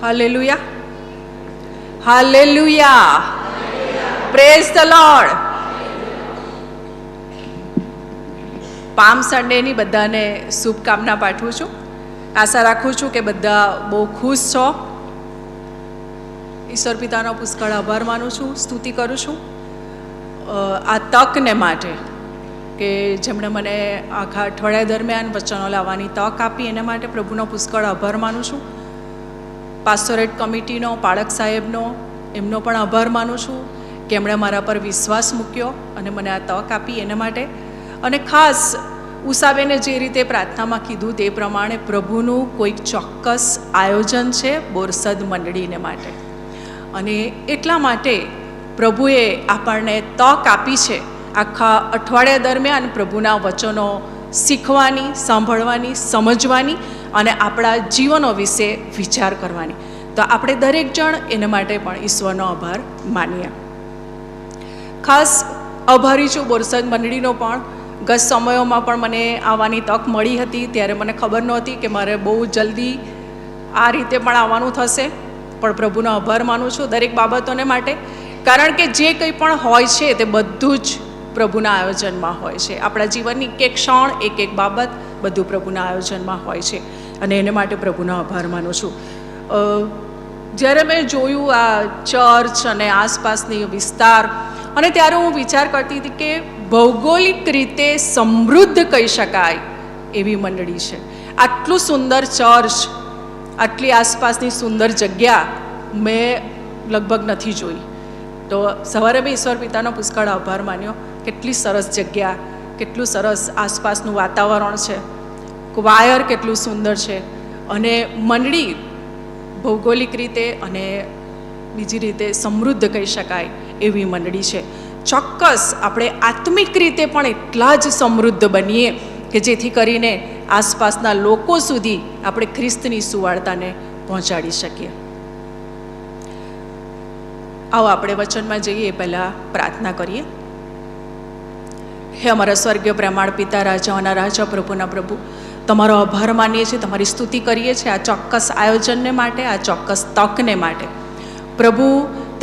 Hallelujah, hallelujah, praise the Lord. Palm સન્ડેની બધાને શુભકામના પાઠવું છું. આશા રાખું છું કે બધા બહુ ખુશ છો. ઈશ્વર પિતાનો પુષ્કળ આભાર માનું છું, સ્તુતિ કરું છું આ તકને માટે કે જેમણે મને આખા અઠવાડિયા દરમિયાન વચનો લાવવાની તક આપી, એના માટે પ્રભુનો પુષ્કળ આભાર માનું છું. પાસ્ટોરેટ કમિટીનો, પાળક સાહેબનો, એમનો પણ આભાર માનું છું કે એમણે મારા પર વિશ્વાસ મૂક્યો અને મને આ તક આપી એના માટે. અને ખાસ ઉષાબેને જે રીતે પ્રાર્થનામાં કીધું તે પ્રમાણે પ્રભુનું કોઈક ચોક્કસ આયોજન છે બોરસદ મંડળીને માટે, અને એટલા માટે પ્રભુએ આપણને તક આપી છે આખા અઠવાડિયા દરમિયાન પ્રભુના વચનો શીખવાની, સાંભળવાની, સમજવાની અને આપણા જીવનો વિશે વિચાર કરવાની. તો આપણે દરેક જણ એના માટે પણ ઈશ્વરનો આભાર માનીએ. ખાસ આભારી છું બોરસદ મંડળીનો પણ. ગત સમયોમાં પણ મને આવવાની તક મળી હતી, ત્યારે મને ખબર નહોતી કે મારે બહુ જલ્દી આ રીતે પણ આવવાનું થશે, પણ પ્રભુનો આભાર માનું છું દરેક બાબતોને માટે. કારણ કે જે કંઈ પણ હોય છે તે બધું જ પ્રભુના આયોજનમાં હોય છે. આપણા જીવનની એક એક ક્ષણ, એક એક બાબત બધું પ્રભુના આયોજનમાં હોય છે, અને એને માટે પ્રભુનો આભાર માનું છું. જ્યારે મેં જોયું આ ચર્ચ અને આસપાસની વિસ્તાર, અને ત્યારે હું વિચાર કરતી હતી કે ભૌગોલિક રીતે સમૃદ્ધ કહી શકાય એવી મંડળી છે. આટલું સુંદર ચર્ચ, આટલી આસપાસની સુંદર જગ્યા મેં લગભગ નથી જોઈ. તો સવારે મેં ઈશ્વર પિતાનો પુષ્કળ આભાર માન્યો. કેટલી સરસ જગ્યા, કેટલું સરસ આસપાસનું વાતાવરણ છે, વાયર કેટલું સુંદર છે, અને મંડળી ભૌગોલિક રીતે અને બીજી રીતે સમૃદ્ધ કહી શકાય એવી મંડળી છે. ચોક્કસ આપણે આત્મિક રીતે પણ એટલા જ સમૃદ્ધ બનીએ કે જેથી કરીને આસપાસના લોકો સુધી આપણે ખ્રિસ્તની સુવાર્તાને પહોંચાડી શકીએ. આવો આપણે વચનમાં જઈએ એ પહેલાં પ્રાર્થના કરીએ. હે અમારા સ્વર્ગીય પ્રેમાળ પિતા, રાજાઓના રાજા, પ્રભુના પ્રભુ, તમારો આભાર માનીએ છીએ, તમારી સ્તુતિ કરીએ છીએ આ ચોક્કસ આયોજનને માટે, આ ચોક્કસ તકને માટે. પ્રભુ,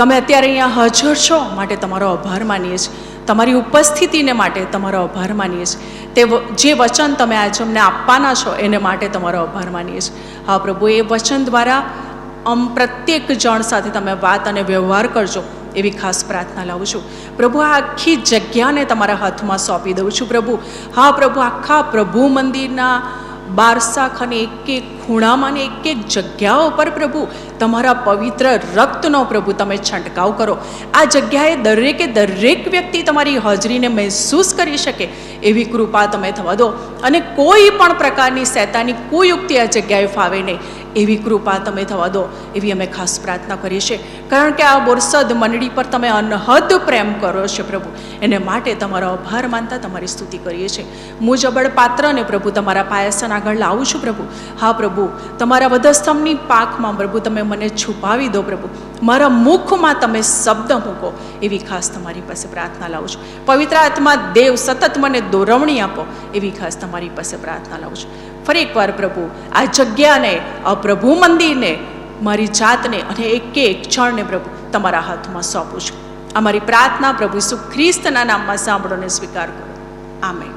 તમે અત્યારે અહીંયા હાજર છો માટે તમારો આભાર માનીએ છીએ. તમારી ઉપસ્થિતિને માટે તમારો આભાર માનીએ છીએ. તે જે વચન તમે આજે અમને આપવાના છો એને માટે તમારો આભાર માનીએ છીએ. હા પ્રભુ, એ વચન દ્વારા પ્રત્યેક જણ સાથે તમે વાત અને વ્યવહાર કરજો એવી ખાસ પ્રાર્થના લાવું છું. પ્રભુ, આ આખી જગ્યાને તમારા હાથમાં સોંપી દઉં છું પ્રભુ. હા પ્રભુ, આખા પ્રભુ મંદિરના બારસાખ અને એક એક ખૂણામાં ને એક એક જગ્યાઓ પર પ્રભુ તમારા પવિત્ર રક્તનો પ્રભુ તમે છંટકાવ કરો. આ જગ્યાએ દરેકે દરેક વ્યક્તિ તમારી હાજરીને મહેસૂસ કરી શકે એવી કૃપા તમે થવા દો, અને કોઈ પણ પ્રકારની શૈતાની કોઈ યુક્તિ આ જગ્યાએ ફાવે નહીં એવી કૃપા તમે થવા દો એવી અમે ખાસ પ્રાર્થના કરીએ છીએ. કારણ કે આ બોરસદ મંડળી પર તમે અનહદ પ્રેમ કરો છો પ્રભુ, એને માટે તમારો આભાર માનતા તમારી સ્તુતિ કરીએ છીએ. હું જબડ પાત્રને પ્રભુ તમારા પાયાસન આગળ લાવું છું પ્રભુ. હા પ્રભુ, તમારા વધસ્તંભની પાંખમાં પ્રભુ તમે મને છુપાવી દો પ્રભુ. મારા મુખમાં તમે શબ્દ મૂકો એવી ખાસ તમારી પાસે પ્રાર્થના લાવું છું. પવિત્ર આત્મા દેવ સતત મને દોરવણી આપો એવી ખાસ તમારી પાસે પ્રાર્થના લાવું છું. ફરી એકવાર પ્રભુ, આ જગ્યાને, આ પ્રભુ મંદિરને, મારી જાતને અને એક એક ક્ષણને પ્રભુ તમારા હાથમાં સોંપું છું. અમારી પ્રાર્થના પ્રભુ ઈસુ ખ્રિસ્તના નામમાં સાંભળો ને સ્વીકાર કરો. આમેન.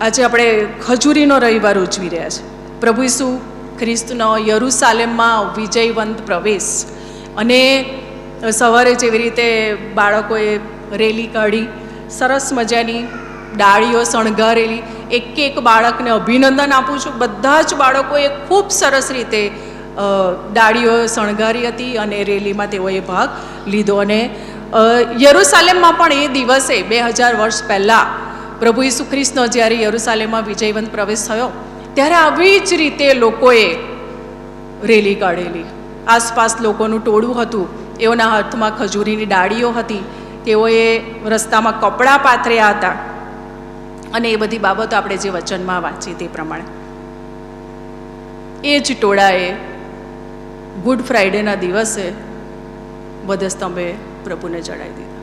આજે આપણે ખજૂરીનો રવિવાર ઉજવી રહ્યા છે. પ્રભુ ઈસુ ખ્રિસ્તનો યરુસાલેમમાં વિજયવંત પ્રવેશ, અને સવારે જેવી રીતે બાળકોએ રેલી કાઢી, સરસ મજાની ડાળીઓ શણગારેલી, એક એક બાળકને અભિનંદન આપું છું. બધા જ બાળકોએ ખૂબ સરસ રીતે ડાળીઓ શણગારી હતી અને રેલીમાં તેઓએ ભાગ લીધો. અને યરુસાલેમમાં પણ એ દિવસે 2000 વર્ષ પહેલાં પ્રભુ ઈસુ ખ્રિસ્તનો જ્યારે યરુસાલેમમાં વિજયવંત પ્રવેશ થયો ત્યારે આવી જ રીતે લોકોએ રેલી કાઢેલી. આસપાસ લોકોનું ટોળું હતું, એઓના હાથમાં ખજૂરીની ડાળીઓ હતી, તેઓએ રસ્તામાં કપડાં પાથર્યા હતા, અને એ બધી બાબતો આપણે જે વચનમાં વાંચી તે પ્રમાણે એ જ ટોળાએ ગુડ ફ્રાઈડેના દિવસે વધસ્તંભે પ્રભુને જડાવી દીધા.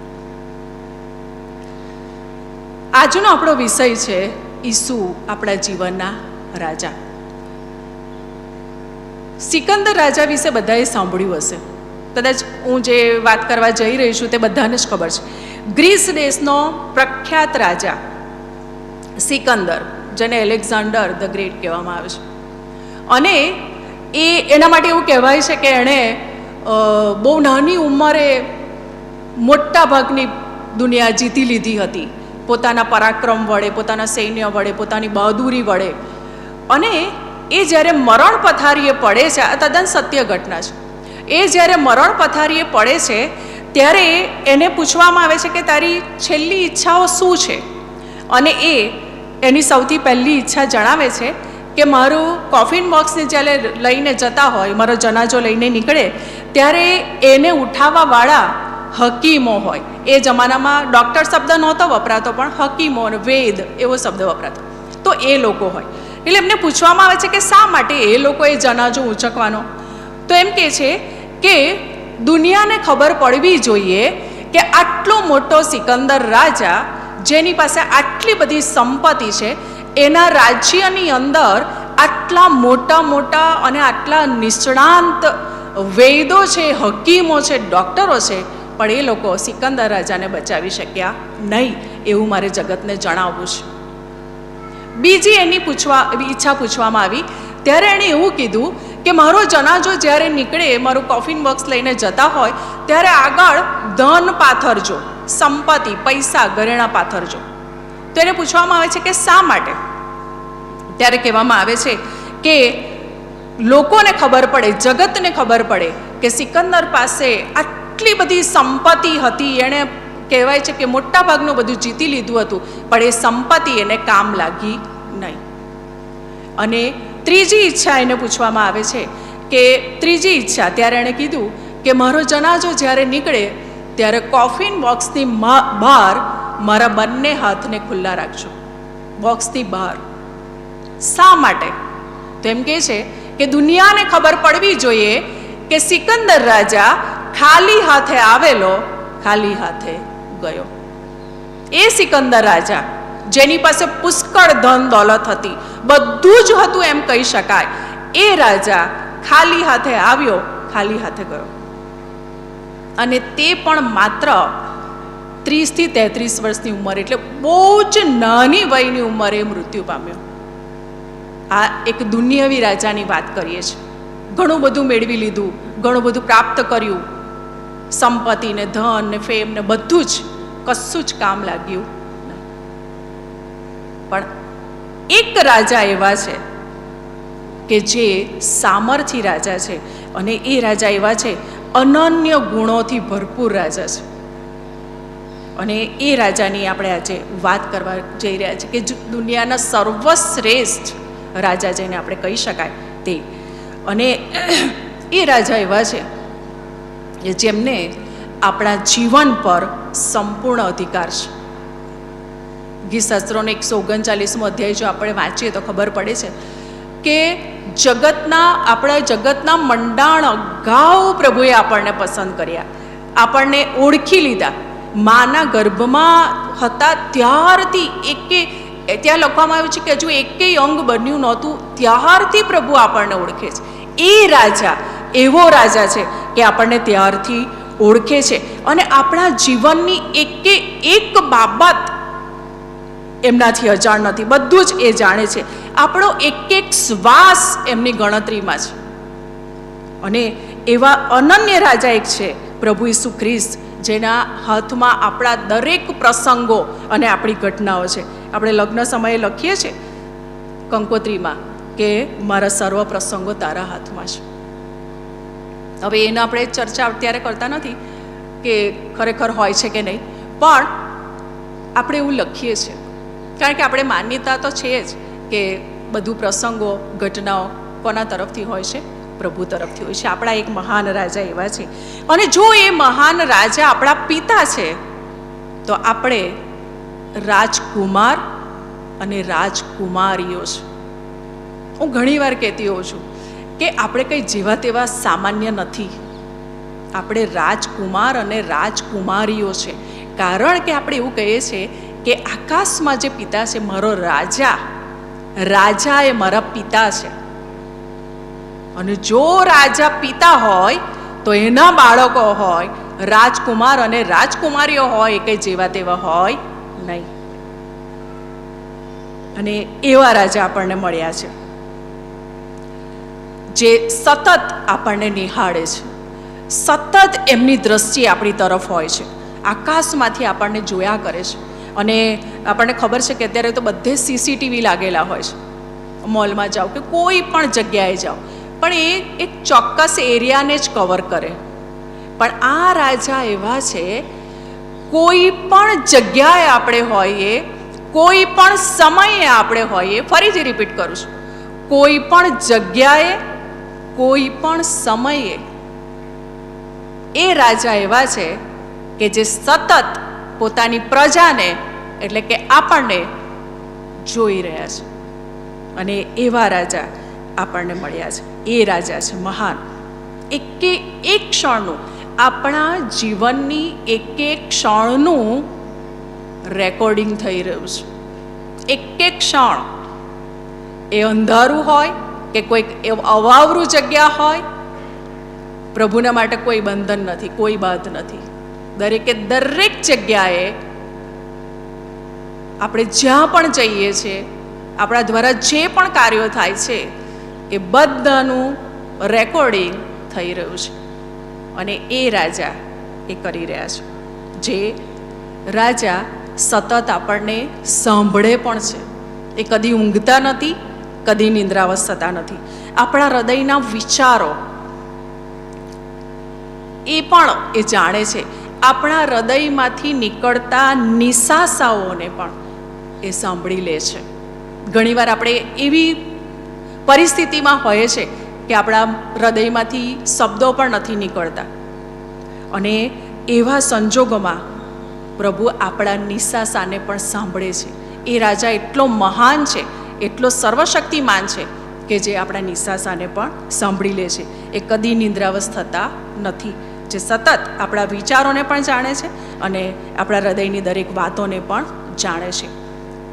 આજનો આપણો વિષય છે ઈસુ આપણા જીવનના રાજા. સિકંદર રાજા વિશે બધાએ સાંભળ્યું હશે, કદાચ હું જે વાત કરવા જઈ રહી છું તે બધાને જ ખબર છે. ગ્રીસ દેશનો પ્રખ્યાત રાજા સિકંદર, જેને એલેક્ઝાન્ડર ધ ગ્રેટ કહેવામાં આવે છે, અને એના માટે એવું કહેવાય છે કે એણે બહુ નાની ઉંમરે મોટા ભાગની દુનિયા જીતી લીધી હતી પોતાના પરાક્રમ વડે, પોતાના સૈન્ય વડે, પોતાની બહાદુરી વડે. અને એ જ્યારે મરણ પથારીએ પડે છે, આ તદ્દન સત્ય ઘટના છે, એ જ્યારે મરણ પથારીએ પડે છે ત્યારે એને પૂછવામાં આવે છે કે તારી છેલ્લી ઈચ્છાઓ શું છે? અને એની સૌથી પહેલી ઈચ્છા જણાવે છે કે મારું કોફિન બોક્સને જ્યારે લઈને જતા હોય, મારો જનાજો લઈને નીકળે ત્યારે એને ઉઠાવવાવાળા હકીમો હોય. એ જમાનામાં ડૉક્ટર શબ્દ નહોતો વપરાતો, પણ હકીમો અને વેદ એવો શબ્દ વપરાતો, તો એ લોકો હોય. એટલે એમને પૂછવામાં આવે છે કે શા માટે એ લોકોએ જનાજો ઊંચકવાનો? તો એમ કહે છે કે દુનિયાને ખબર પડવી જોઈએ કે આટલો મોટો સિકંદર રાજા, જેની પાસે આટલી બધી સંપત્તિ છે, એના રાજ્યની અંદર આટલા મોટા મોટા અને આટલા નિષ્ણાંત વૈદો છે, હકીમો છે, ડૉક્ટરો છે, પણ એ લોકો સિકંદર રાજાને બચાવી શક્યા નહીં, એવું મારે જગતને જણાવવું છે. બીજી એની ઈચ્છા પૂછવામાં આવી ત્યારે એણે એવું કીધું કે મારો જનાજો જ્યારે નીકળે, મારું કોફિન બોક્સ લઈને જતા હોય ત્યારે આગળ ધન પાથરજો, સંપત્તિ, પૈસા, ઘરેણાં પાથરજો. તો એને પૂછવામાં આવે છે કે શા માટે? ત્યારે કહેવામાં આવે છે કે લોકોને ખબર પડે, જગતને ખબર પડે કે સિકંદર પાસે આટલી બધી સંપત્તિ હતી, એણે કહેવાય છે કે મોટા ભાગનું બધું જીતી લીધું હતું, પણ એ સંપત્તિ એને કામ લાગી નહીં. અને ત્રીજી ઈચ્છા એને પૂછવામાં આવે છે કે ત્રીજી ઈચ્છા, ત્યારે એણે કીધું કે મારો જનાજો જ્યારે નીકળે ત્યારે કોફિન બોક્સની બહાર મારા બંને હાથને ખુલ્લા રાખજો, બોક્સની બહાર. શા માટે? તો એમ કહે છે કે દુનિયાને ખબર પડવી જોઈએ કે સિકંદર રાજા ખાલી હાથે આવેલો, ખાલી હાથે ગયો. એ સિકંદર રાજા જેની પાસે પુષ્કળ ધન દોલત હતી, બધું જ હતું એમ કહી શકાય, એ રાજા ખાલી હાથે આવ્યો, ખાલી હાથે ગયો. અને તે પણ માત્ર 30 થી 33 વર્ષની ઉંમર, એટલે બહુ જ નાની વયની ઉંમરે મૃત્યુ પામ્યો. આ એક દુનિયાવી રાજાની વાત કરીએ છીએ. ઘણું બધું મેળવી લીધું, ઘણું બધું પ્રાપ્ત કર્યું, સંપત્તિ ને ધન ને ફેમ ને બધું જ, કશું જ કામ લાગ્યું નહીં. પણ એક રાજા એવા છે કે જે સામર્થ્ય રાજા છે, અને એ રાજા એવા છે અનન્ય ગુણોથી ભરપૂર રાજા છે. અને એ રાજાની આપણે આજે વાત કરવા જઈ રહ્યા છીએ કે દુનિયાના સર્વશ્રેષ્ઠ રાજા જેને આપણે કહી શકાય તે. અને એ રાજા એવા છે કે જેમને આપણા જીવન પર સંપૂર્ણ અધિકાર છે. ગીતશાસ્ત્રોનો 139મો અધ્યાય જો આપણે વાંચીએ તો ખબર પડે છે કે આપણા જગતના મંડાણ અગાઉ પ્રભુએ આપણને પસંદ કર્યા, આપણને ઓળખી લીધા. માના ગર્ભમાં હતા ત્યારથી ત્યાં લખવામાં આવ્યું છે કે હજુ એકેય અંગ બન્યું નહોતું ત્યારથી પ્રભુ આપણને ઓળખે છે. એ રાજા એવો રાજા છે કે આપણને ત્યારથી ઓળખે છે, અને આપણા જીવનની એક બાબત એમનાથી અજાણ નથી, બધું જ એ જાણે છે. આપણો એક શ્વાસ એમની ગણતરીમાં છે. અને એવા અનન્ય રાજા એક છે પ્રભુ ઈસુ ખ્રિસ્ત, જેના હાથમાં આપણા દરેક પ્રસંગો અને આપણી ઘટનાઓ છે. આપણે લગ્ન સમયે લખીએ છીએ કંકોત્રીમાં કે મારા સર્વ પ્રસંગો તારા હાથમાં છે. હવે એના આપણે ચર્ચા અત્યારે કરતા નથી કે ખરેખર હોય છે કે નહીં, પણ આપણે એવું લખીએ છીએ કારણ કે આપણે માન્યતા તો છે જ કે બધું પ્રસંગો, ઘટનાઓ કોના તરફથી હોય છે? પ્રભુ તરફથી હોય છે. આપણા એક મહાન રાજા એવા છે, અને જો એ મહાન રાજા આપણા પિતા છે તો આપણે રાજકુમાર અને રાજકુમારીઓ છે. હું ઘણીવાર કહેતી હોઉં છું કે આપણે કંઈ જેવા તેવા સામાન્ય નથી, આપણે રાજકુમાર અને રાજકુમારીઓ છે. કારણ કે આપણે એવું કહીએ છીએ કે આકાશમાં જે પિતા છે મારો રાજા, રાજા એ મારા પિતા છે. અને જો રાજા પિતા હોય તો એના બાળકો હોય, રાજકુમાર અને રાજકુમારીઓ હોય, એ કંઈ જેવા તેવા હોય નહીં. અને એવા રાજા આપણને મળ્યા છે, જે સતત આપણને નિહાળે છે, સતત એમની દ્રષ્ટિ આપણી તરફ હોય છે, આકાશમાંથી આપણને જોયા કરે છે. અને આપણને ખબર છે કે અત્યારે તો બધે સીસીટીવી લાગેલા હોય છે. મોલમાં જાઓ કે કોઈ પણ જગ્યાએ જાઓ, પણ એ એક ચોક્કસ એરિયાને જ કવર કરે. પણ આ રાજા એવા છે, કોઈ પણ જગ્યાએ આપણે હોઈએ, કોઈ પણ સમયે આપણે હોઈએ, ફરીથી રિપીટ કરું છું, કોઈ પણ જગ્યાએ, કોઈ પણ સમયે એ રાજા એવા છે કે જે સતત પોતાની પ્રજાને એટલે કે આપણને જોઈ રહ્યા છે. અને એવા રાજા આપણને મળ્યા છે. એ રાજા છે મહાન. એક ક્ષણનું, આપણા જીવનની એક ક્ષણનું રેકોર્ડિંગ થઈ રહ્યું છે. એક ક્ષણ, એ અંધારું હોય કે કોઈક અવાવરું જગ્યા હોય, પ્રભુના માટે કોઈ બંધન નથી, કોઈ બાધ નથી. દરેક જગ્યાએ આપણે જ્યાં પણ જઈએ છીએ, આપણા દ્વારા જે પણ કાર્યો થાય છે, એ બધાનું રેકોર્ડિંગ થઈ રહ્યું છે. અને એ રાજા એ કરી રહ્યા છે. જે રાજા સતત આપણને સાંભળે પણ છે. એ કદી ઊંઘતા નથી, કદી નિંદ્રાવશ થતા નથી. આપણા હૃદયના વિચારો એ પણ એ જાણે છે. આપણા હૃદયમાંથી નીકળતા નિસાસાઓને પણ એ સાંભળી લે છે. ઘણીવાર આપણે એવી પરિસ્થિતિમાં હોઈએ છે કે આપણા હૃદયમાંથી શબ્દો પણ નથી નીકળતા, અને એવા સંજોગોમાં પ્રભુ આપણા નિસાસાને પણ સાંભળે છે. એ રાજા એટલો મહાન છે, એટલો સર્વશક્તિમાન છે કે જે આપણા નિસાસાને પણ સાંભળી લે છે. એ કદી નિંદ્રાવશ થતા નથી, જે સતત આપણા વિચારોને પણ જાણે છે અને આપણા હૃદયની દરેક વાતોને પણ જાણે છે.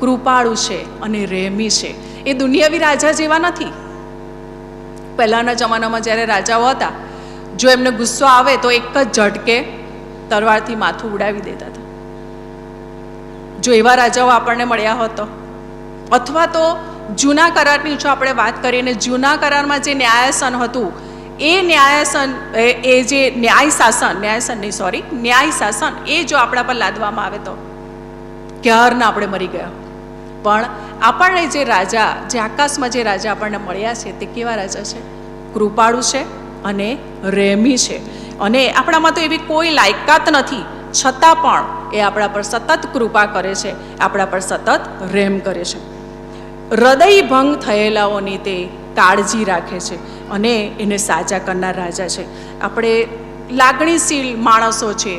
કૃપાળુ છે અને રેમી છે. એ દુનિયાવી રાજા જેવા નથી. પહેલાંના જમાનામાં જ્યારે રાજાઓ હતા, જો એમને ગુસ્સો આવે તો એક જ ઝટકે તલવારથી માથું ઉડાવી દેતા હતા. જો એવા રાજાઓ આપણને મળ્યા હોત, અથવા તો જૂના કરારની જો આપણે વાત કરીએ, જૂના કરારમાં જે ન્યાયાસન હતું, એ ન્યાયાસન, એ જે ન્યાય શાસન એ જો આપણા પર લાદવામાં આવે તો ક્યારના આપણે મરી ગયા. પણ આપણને જે રાજા, જે આકાશમાં જે રાજા આપણને મળ્યા છે, તે કેવા રાજા છે? કૃપાળુ છે અને રેમી છે. અને આપણામાં તો એવી કોઈ લાયકાત નથી, છતાં પણ એ આપણા પર સતત કૃપા કરે છે, આપણા પર સતત રેમ કરે છે. હૃદય ભંગ થયેલાઓની તે કાળજી રાખે છે અને એને સાજા કરનાર રાજા છે. આપણે લાગણીશીલ માણસો છે.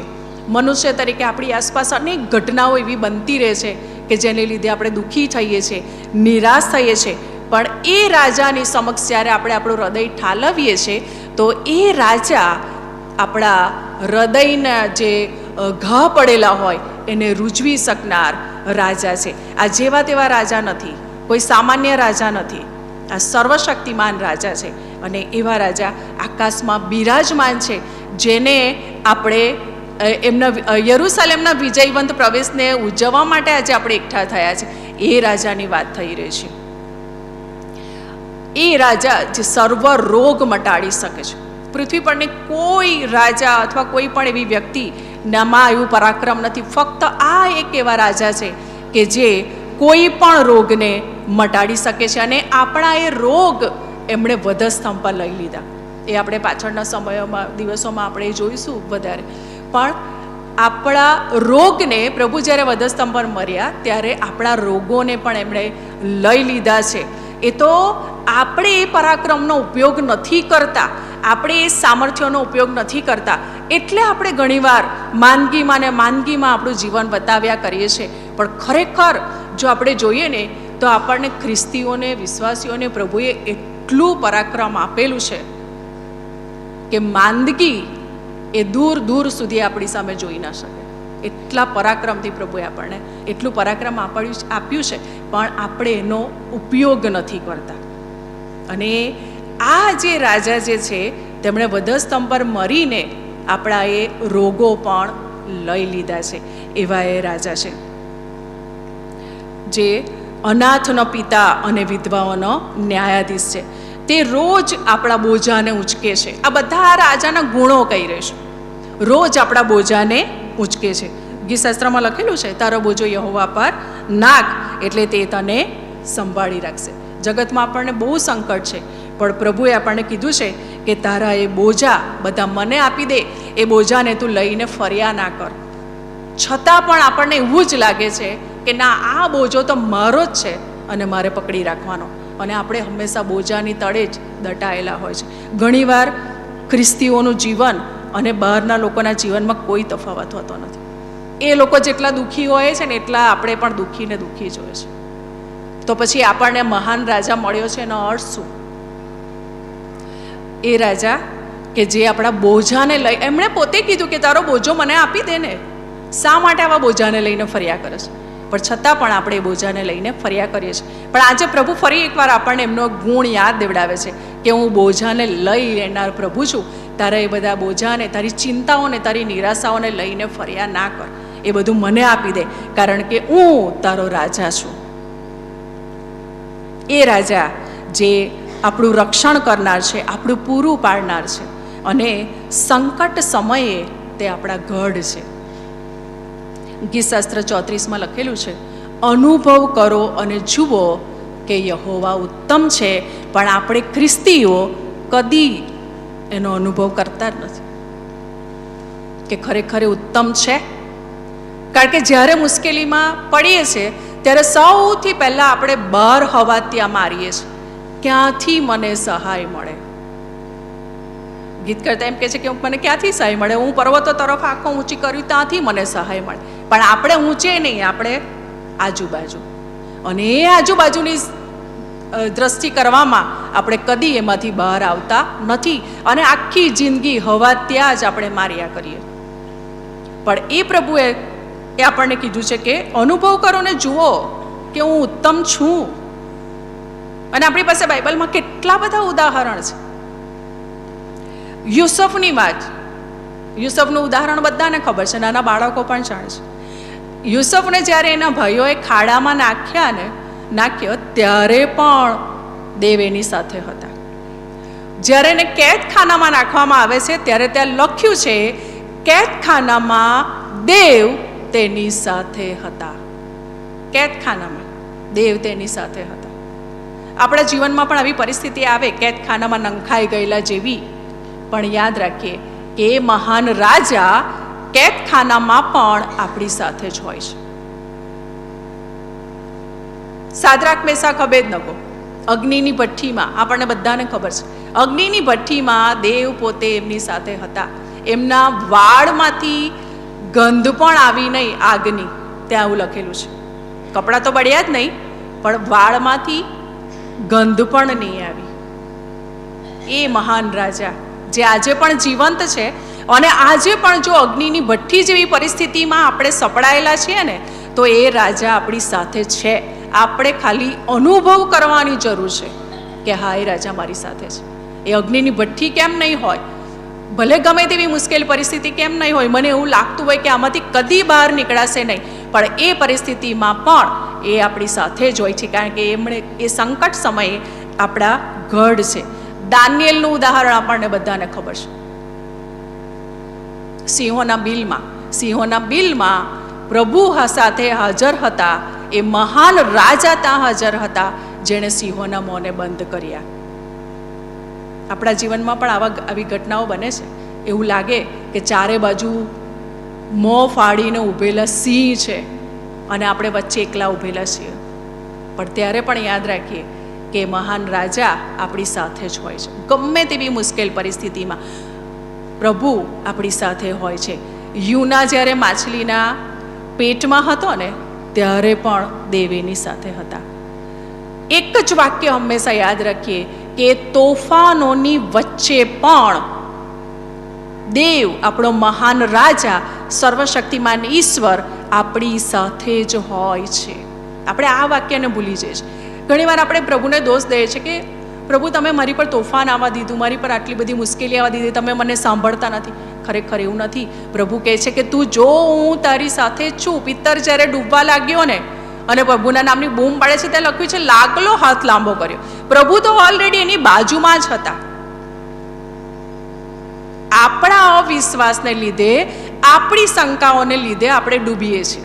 મનુષ્ય તરીકે આપણી આસપાસ અનેક ઘટનાઓ એવી બનતી રહે છે કે જેને લીધે આપણે દુઃખી થઈએ છીએ, નિરાશ થઈએ છીએ. પણ એ રાજાની સમક્ષ જ્યારે આપણે આપણું હૃદય ઠાલવીએ છીએ, તો એ રાજા આપણા હૃદયના જે ઘા પડેલા હોય એને રૂઝવી શકનાર રાજા છે. આ જેવા તેવા રાજા નથી, કોઈ સામાન્ય રાજા નથી. આ સર્વશક્તિમાન રાજા છે. અને એવા રાજા આકાશમાં બિરાજમાન છે, જેને આપણે એમના યરુશલેમના વિજયવંત પ્રવેશને ઉજવવા માટે આજે આપણે એકઠા થયા છે. એ રાજાની વાત થઈ રહી છે. એ રાજા જે સર્વ રોગ મટાડી શકે છે. પૃથ્વી પરની કોઈ રાજા અથવા કોઈ પણ એવી વ્યક્તિનામાં એવું પરાક્રમ નથી. ફક્ત આ એક એવા રાજા છે કે જે કોઈ પણ રોગને મટાડી શકે છે. અને આપણા એ રોગ એમણે વધસ્તંભ પર લઈ લીધા. એ આપણે પાછળના સમયોમાં, દિવસોમાં આપણે જોઈશું વધારે. પણ આપણા રોગને પ્રભુ જ્યારે વધસ્તંભ પર મર્યા, ત્યારે આપણા રોગોને પણ એમણે લઈ લીધા છે. એ તો આપણે એ પરાક્રમનો ઉપયોગ નથી કરતા, આપણે એ સામર્થ્યનો ઉપયોગ નથી કરતા, એટલે આપણે ઘણીવાર માંદગીમાં ને માંદગીમાં આપણું જીવન બતાવ્યા કરીએ છીએ. પણ ખરેખર જો આપણે જોઈએ ને, તો આપણને ખ્રિસ્તીઓને, વિશ્વાસીઓને પ્રભુએ એટલું પરાક્રમ આપેલું છે કે માંદગી એ દૂર દૂર સુધી આપણી સામે જોઈ ના શકે. એટલા પરાક્રમથી પ્રભુએ આપણને એટલું પરાક્રમ આપ્યું છે, પણ આપણે એનો ઉપયોગ નથી કરતા. અને આ જે રાજા જે છે તેમણે વધસ્તંભ પર મરીને આપણા એ રોગો પણ લઈ લીધા છે, એવા એ રાજા છે, જે અનાથનો પિતા અને વિધવાઓનો ન્યાયાધીશ છે. તે રોજ આપણા બોજાને ઉંચકે છે. આ બધા રાજાના ગુણો કહી રહીશું. રોજ આપણા બોજાને ઉંચકે છે. ગીતશાસ્ત્રમાં લખેલું છે, તારો બોજો યહોવા પર નાખ એટલે તે તને સંભાળી રાખશે. જગતમાં આપણને બહુ સંકટ છે, પણ પ્રભુએ આપણને કીધું છે કે તારા એ બોજા બધા મને આપી દે. એ બોજાને તું લઈને ફર્યા ના કર. છતાં પણ આપણને એવું જ લાગે છે કે ના, આ બોજો તો મારો જ છે અને મારે પકડી રાખવાનો. અને આપણે હંમેશા બોજાની તળે જ દટાયેલા હોય છે. ઘણીવાર ખ્રિસ્તીઓનું જીવન અને બહારના લોકોના જીવનમાં કોઈ તફાવત હોતો નથી. એ લોકો જેટલા દુઃખી હોય છે ને એટલા આપણે પણ દુઃખી ને દુઃખી જ હોય છે. તો પછી આપણને મહાન રાજા મળ્યો છે એનો અર્થ શું? એ રાજા કે જે આપણા બોજાને લઈ, એમણે પોતે કીધું કે તારો બોજો મને આપી દે ને. શા માટે આવા બોજાને લઈને ફર્યા કરે છે? પણ છતાં પણ આપણે એ બોજાને લઈને ફર્યા કરીએ છીએ. પણ આજે પ્રભુ ફરી એકવાર આપણને એમનો ગુણ યાદ દેવડાવે છે કે હું બોજાને લઈ લેનાર પ્રભુ છું. તારા એ બધા બોજાને, તારી ચિંતાઓને, તારી નિરાશાઓને લઈને ફર્યા ના કર. એ બધું મને આપી દે, કારણ કે હું તારો રાજા છું. એ રાજા જે આપણું રક્ષણ કરનાર છે, આપણું પૂરું પાડનાર છે, અને સંકટ સમયે તે આપણા ગઢ છે. ગીતશાસ્ત્ર 34માં લખેલું છે, અનુભવ કરો અને જુઓ કે યહોવા ઉત્તમ છે. પણ આપણે ખ્રિસ્તીઓ કદી એનો અનુભવ કરતા જ નથી કે ખરેખર ઉત્તમ છે. કારણ કે જ્યારે મુશ્કેલીમાં પડીએ છીએ ત્યારે સૌથી પહેલાં આપણે બહાર હવા ત્યાં મારીએ છીએ, ક્યાંથી મને સહાય મળે. ગીત કરતા એમ કહે છે કે મને ક્યાંથી સહાય મળે? હું પર્વતો તરફ આંખો ઊંચી કર્યું, ત્યાંથી મને સહાય મળે. પણ આપણે ઊંચે નહીં, આપણે આજુબાજુ. અને એ આજુબાજુની દ્રષ્ટિ કરવામાં આપણે કદી એમાંથી બહાર આવતા નથી, અને આખી જિંદગી હવા ત્યાં જ આપણે માર્યા કરીએ. પણ એ પ્રભુએ આપણને કીધું છે કે અનુભવ કરો ને જુઓ કે હું ઉત્તમ છું. અને આપણી પાસે બાઇબલમાં કેટલા બધા ઉદાહરણ છે. યુસુફની વાત, યુસુફનું ઉદાહરણ બધાને ખબર છે, નાના બાળકો પણ જાણે છે. યુસુફને જ્યારે એના ભાઈઓએ ખાડામાં નાખ્યો ત્યારે પણ દેવ એની સાથે હતા. જ્યારે એને કેદખાનામાં નાખવામાં આવે છે ત્યારે ત્યાં લખ્યું છે, કેદખાનામાં દેવ તેની સાથે હતા. કેદખાનામાં દેવ તેની સાથે હતા. આપણા જીવનમાં પણ આવી પરિસ્થિતિ આવે, કેદખાનામાં નંખાઈ ગયેલા જેવી, પણ યાદ રાખીએ કે એ મહાન રાજા કેદખાનામાં પણ આપણી સાથે જ હોય છે. સાદ્રાક, મેસાક, અબેદનગો અગ્નિની ભઠ્ઠીમાં, આપણને બધાને ખબર છે, અગ્નિની ભઠ્ઠીમાં દેવ પોતે એમની સાથે હતા. એમના વાળમાંથી ગંધ પણ આવી નહીં આગની, ત્યાં એવું લખેલું છે. કપડાં તો બળ્યા જ નહીં, પણ વાળમાંથી ગંધ પણ નહીં આવી. એ મહાન રાજા જે આજે પણ જીવંત છે, અને આજે પણ જો અગ્નિની ભઠ્ઠી જેવી પરિસ્થિતિમાં આપણે સપડાયેલા છીએ ને, તો એ રાજા આપણી સાથે છે. આપણે ખાલી અનુભવ કરવાની જરૂર છે કે હા, એ રાજા મારી સાથે છે. એ અગ્નિની ભઠ્ઠી કેમ નહીં હોય, ભલે ગમે તેવી મુશ્કેલ પરિસ્થિતિ કેમ નહીં હોય, મને એવું લાગતું હોય કે આમાંથી કદી બહાર નીકળાશે નહીં, પણ એ પરિસ્થિતિમાં પણ એ આપણી સાથે જ હોય છે, કારણ કે એમણે એ સંકટ સમયે આપણા ગઢ છે. દાનિયેલનું ઉદાહરણ આપણને બધાને ખબર છે. સિંહોના બિલમાં પ્રભુ પ્રભુ સાથે હાજર હતા. એ મહાન રાજા ત્યાં હાજર હતા જેણે સિંહોના મોંને બંધ કર્યા. આપણા જીવનમાં પણ આવી ઘટનાઓ બને છે. એવું લાગે કે ચારે બાજુ મોં ફાડીને ઊભેલા સિંહ છે અને આપણે વચ્ચે એકલા ઊભેલા છીએ. પણ ત્યારે પણ યાદ રાખીએ કે મહાન રાજા આપણી સાથે જ હોય છે. ગમે તેવી મુશ્કેલ પરિસ્થિતિમાં પ્રભુ આપણી સાથે હોય છે. યુના જ્યારે માછલીના પેટમાં હતો ને, ત્યારે પણ દેવ એની સાથે હતા. એક જ વાક્ય હંમેશા યાદ રાખીએ કે તોફાનોની વચ્ચે પણ દેવ, આપણો મહાન રાજા, સર્વશક્તિમાન ઈશ્વર આપણી સાથે જ હોય છે. આપણે આ વાક્યને ભૂલી જઈએ છીએ. ઘણીવાર આપણે પ્રભુને દોષ દઈએ છીએ કે પ્રભુ તમે મારી પર તોફાન આવવા દીધું, મારી પર આટલી બધી મુશ્કેલી આવવા દીધી, તમે મને સાંભળતા નથી. ખરેખર એવું નથી. પ્રભુ કહે છે કે તું જો હું તારી સાથે જ છું. પિત્તર જ્યારે ડૂબવા લાગ્યો ને અને પ્રભુના નામની બૂમ પાડે છે, ત્યાં લખ્યું છે લાગલો હાથ લાંબો કર્યો. પ્રભુ તો ઓલરેડી એની બાજુમાં જ હતા. આપણા અવિશ્વાસને લીધે, આપણી શંકાઓને લીધે આપણે ડૂબીએ છીએ.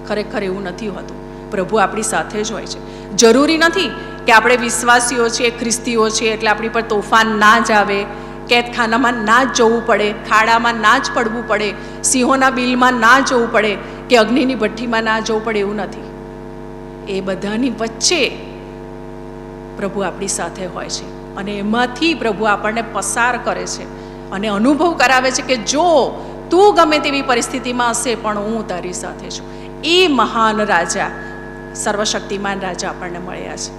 ખરેખર એવું નથી હોતું. પ્રભુ આપણી સાથે જ હોય છે. જરૂરી નથી કે આપણે વિશ્વાસીઓ છીએ, ખ્રિસ્તીઓ છીએ એટલે આપણી પર તોફાન ના જ આવે, કેદખાનામાં ના જ જવું પડે, ખાડામાં ના જ પડવું પડે, સિંહોના બિલમાં ના જવું પડે કે અગ્નિની ભઠ્ઠીમાં ના જવું પડે. એવું નથી. એ બધાની વચ્ચે પ્રભુ આપણી સાથે હોય છે અને એમાંથી પ્રભુ આપણને પસાર કરે છે અને અનુભવ કરાવે છે કે જો તું ગમે તેવી પરિસ્થિતિમાં હશે પણ હું તારી સાથે છું. એ મહાન રાજા, સર્વશક્તિમાન રાજા આપણને મળ્યા છે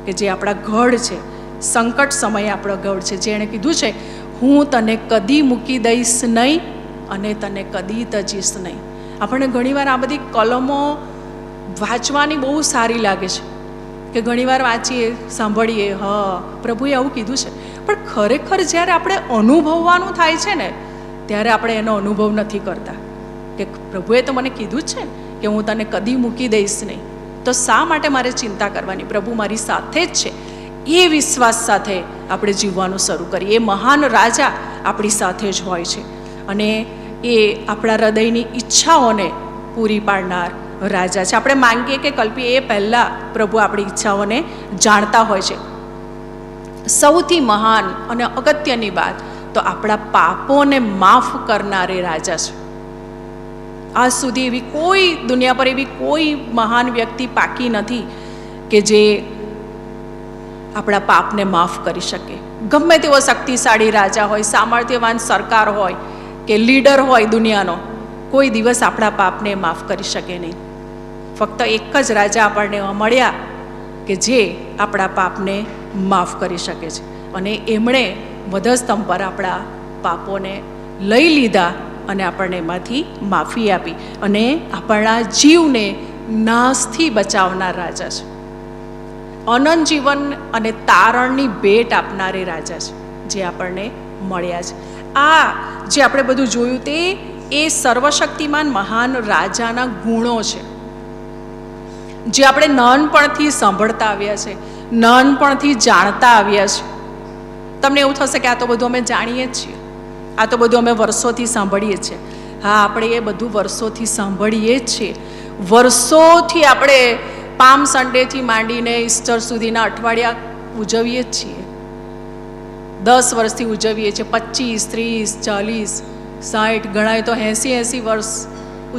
કે જે આપણા ગઢ છે, સંકટ સમયે આપણો ગઢ છે. જેણે કીધું છે હું તને કદી મૂકી દઈશ નહીં અને તને કદી તજીશ નહીં. આપણને ઘણીવાર આ બધી કલમો વાંચવાની બહુ સારી લાગે છે કે ઘણીવાર વાંચીએ, સાંભળીએ, હા પ્રભુએ આવું કીધું છે, પણ ખરેખર જ્યારે આપણે અનુભવવાનું થાય છે ને ત્યારે આપણે એનો અનુભવ નથી કરતા કે પ્રભુએ તો મને કીધું જ છે કે હું તને કદી મૂકી દઈશ નહીં, તો શા માટે મારે ચિંતા કરવાની? પ્રભુ મારી સાથે જ છે. એ વિશ્વાસ સાથે આપણે જીવવાનું શરૂ કરીએ. એ મહાન રાજા આપણી સાથે જ હોય છે અને એ આપણા હૃદયની ઈચ્છાઓને પૂરી પાડનાર રાજા છે. આપણે માંગીએ કે કલ્પીએ એ પહેલાં પ્રભુ આપણી ઈચ્છાઓને જાણતા હોય છે. સૌથી મહાન અને અગત્યની વાત તો આપણા પાપોને માફ કરનારે રાજા છે. આજ સુધી એવી કોઈ દુનિયા પર એવી કોઈ મહાન વ્યક્તિ પાકી નથી કે જે આપણા પાપને માફ કરી શકે. ગમે તેવો શક્તિશાળી રાજા હોય, સામર્થ્યવાન સરકાર હોય કે લીડર હોય દુનિયાનો, કોઈ દિવસ આપણા પાપને માફ કરી શકે નહીં. ફક્ત એક જ રાજા આપણને મળ્યા કે જે આપણા પાપને માફ કરી શકે છે અને એમણે વધસ્તંભ પર આપણા પાપોને લઈ લીધા અને આપણને એમાંથી માફી આપી અને આપણા જીવને નાશથી બચાવનાર રાજા છે. અનંત જીવન અને તારણની ભેટ આપનારે રાજા છે જે આપણને મળ્યા છે. આ જે આપણે બધું જોયું તે એ સર્વશક્તિમાન મહાન રાજાના ગુણો છે જે આપણે નાનપણથી સાંભળતા આવ્યા છે, નાનપણથી જાણતા આવ્યા છે. તમને એવું થશે કે આ તો બધું અમે જાણીએ જ છીએ, આ તો બધું અમે વર્ષોથી સાંભળીએ છીએ. હા, આપણે એ બધું વર્ષોથી સાંભળીએ જ છીએ. વર્ષોથી આપણે પામ સન્ડેથી માંડીને ઈસ્ટર સુધીના અઠવાડિયા ઉજવીએ જ છીએ. 10 વર્ષથી ઉજવીએ છીએ, 25, 30, 40, 60, ગણાય તો 80 વર્ષ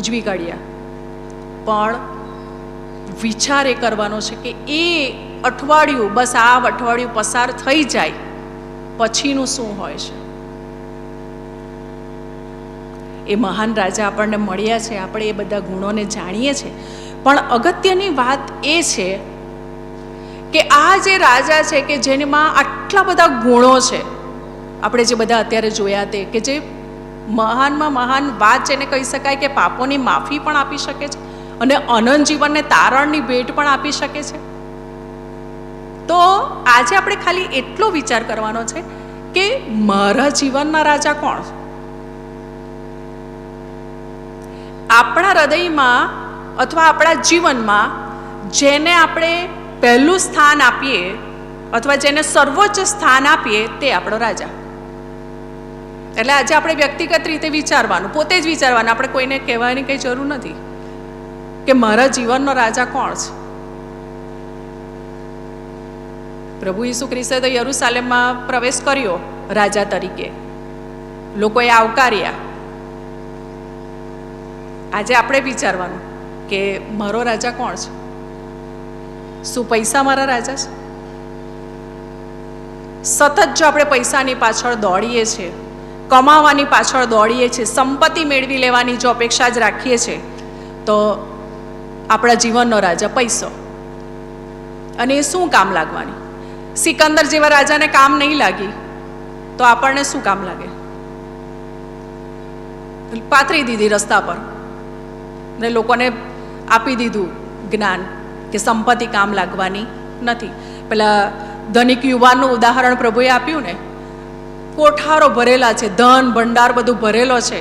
ઉજવી કાઢ્યા. પણ વિચાર એ કરવાનો છે કે એ અઠવાડિયું, બસ આ અઠવાડિયું પસાર થઈ જાય પછીનું શું હોય છે. એ મહાન રાજા આપણને મળ્યા છે, આપણે એ બધા ગુણોને જાણીએ છીએ. પણ અગત્યની વાત એ છે કે આ જે રાજા છે કે જેમાં આટલા બધા ગુણો છે, આપણે જે બધા અત્યારે જોયા તે, કે જે મહાનમાં મહાન વાત જેને કહી શકાય કે પાપોની માફી પણ આપી શકે છે અને અનંત જીવનને તારણની ભેટ પણ આપી શકે છે. તો આજે આપણે ખાલી એટલો વિચાર કરવાનો છે કે મારા જીવનના રાજા કોણ છે? આપણા હૃદયમાં અથવા આપણા જીવનમાં જેને આપણે પહેલું સ્થાન આપીએ અથવા જેને સર્વોચ્ચ સ્થાન આપીએ તે આપણો રાજા. એટલે આજે આપણે વ્યક્તિગત રીતે વિચારવાનું, પોતે જ વિચારવાનું, આપણે કોઈને કહેવાની કંઈ જરૂર નથી કે મારા જીવનનો રાજા કોણ છે. પ્રભુ ઈસુ ખ્રિસ્તે તો યરુસાલેમમાં પ્રવેશ કર્યો રાજા તરીકે, લોકોએ આવકાર્યા. આજે આપણે વિચારવાનું કે મારો રાજા કોણ છે? શું પૈસા મારા રાજા છે? સતત જો આપણે પૈસાની પાછળ દોડીએ છીએ, કમાવાની પાછળ દોડીએ છીએ, સંપત્તિ મેળવી લેવાની જો અપેક્ષા જ રાખીએ છીએ, તો આપણા જીવનનો રાજા પૈસો. અને એ શું કામ લાગવાની? સિકંદર જેવા રાજાને કામ નહીં લાગી તો આપણને શું કામ લાગે? પાથરી દીધી રસ્તા પર ને લોકોને આપી દીધું જ્ઞાન કે સંપત્તિ કામ લાગવાની નથી. પેલા ધનિક યુવાનનું ઉદાહરણ પ્રભુએ આપ્યું ને, કોઠારો ભરેલા છે, ધન ભંડાર બધું ભરેલો છે,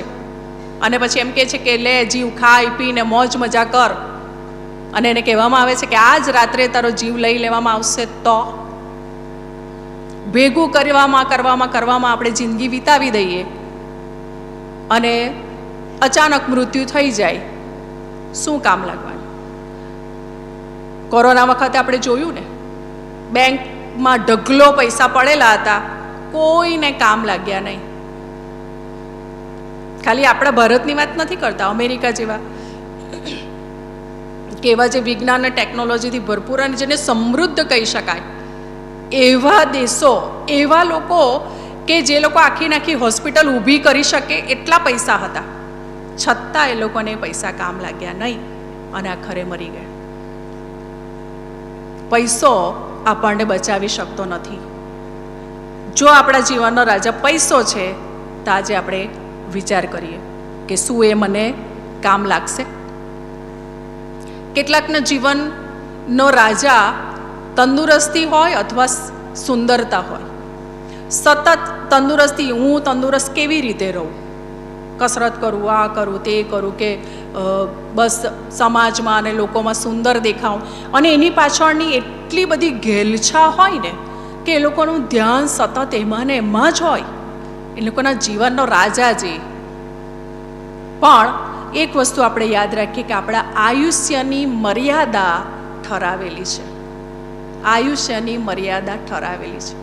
અને પછી એમ કહે છે કે લે જીવ, ખાઈ પીને મોજ મજા કર, અને એને કહેવામાં આવે છે કે આજ રાત્રે તારો જીવ લઈ લેવામાં આવશે તો ભેગું કરવામાં આપણે જિંદગી વિતાવી દઈએ અને અચાનક મૃત્યુ થઈ જાય, શું કામ લાગવાનું? કોરોના વખતે આપણે જોયું ને, બેંકમાં ઢગલો પૈસા પડેલા હતા, કોઈને કામ લાગ્યા નહીં. ખાલી આપણા ભારતની વાત નથી કરતા, અમેરિકા જેવા કે એવા જે વિજ્ઞાન અને ટેકનોલોજીથી ભરપૂર અને જેને સમૃદ્ધ કહી શકાય એવા દેશો, એવા લોકો કે જે લોકો આખી હોસ્પિટલ ઊભી કરી શકે એટલા પૈસા હતા, છતાં એ લોકોને પૈસા કામ લાગ્યા નહીં અને આખરે મરી ગયા. પૈસો આપણને બચાવી શકતો નથી. જો આપણા જીવનનો રાજા પૈસો છે તો આજે આપણે વિચાર કરીએ કે શું એ મને કામ લાગશે? કેટલાકના જીવનનો રાજા તંદુરસ્તી હોય અથવા સુંદરતા હોય. સતત તંદુરસ્તી, હું તંદુરસ્ત કેવી રીતે રહું? કસરત કરું, આ કરું, તે કરું, કે બસ સમાજમાં અને લોકોમાં સુંદર દેખાવું, અને એની પાછળની એટલી બધી ઘેલછા હોય ને કે એ લોકોનું ધ્યાન સતત એમાં ને એમાં જ હોય. એ લોકોના જીવનનો રાજા છે. પણ એક વસ્તુ આપણે યાદ રાખીએ કે આપણા આયુષ્યની મર્યાદા ઠરાવેલી છે. આયુષ્યની મર્યાદા ઠરાવેલી છે.